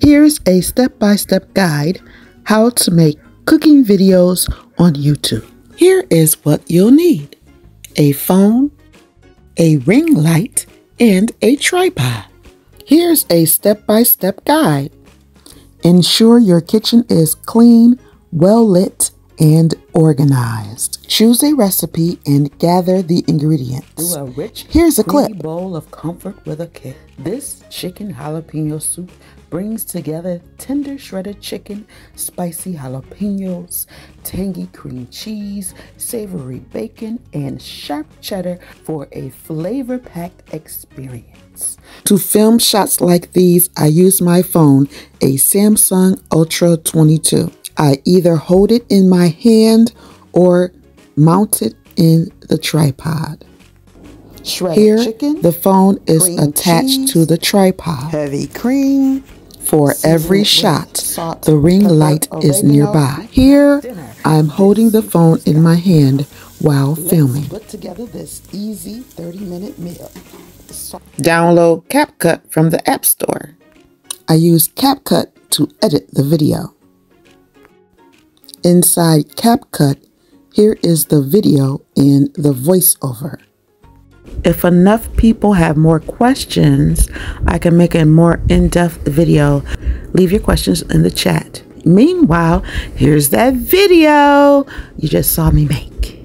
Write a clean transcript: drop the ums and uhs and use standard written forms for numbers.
Here's a step-by-step guide how to make cooking videos on YouTube. Here is what you'll need: a phone, a ring light, and a tripod. Here's a step-by-step guide. Ensure your kitchen is clean, well lit, and organized. Choose a recipe and gather the ingredients. Do a rich, here's a clip. bowl of comfort with a kick. This chicken jalapeno soup brings together tender shredded chicken, spicy jalapenos, tangy cream cheese, savory bacon, and sharp cheddar for a flavor-packed experience. To film shots like these, I use my phone, a Samsung Ultra 22. I either hold it in my hand or mount it in the tripod. Here, chicken, the phone is attached cheese, to the tripod. heavy cream. For every shot, the ring light is nearby. Here, I'm holding the phone in my hand while filming. Put together this easy 30-minute meal. Download CapCut from the App Store. I use CapCut to edit the video. Inside CapCut, here is the video and the voiceover. If enough people have more questions, I can make a more in-depth video. Leave your questions in the chat. Meanwhile, here's that video you just saw me make.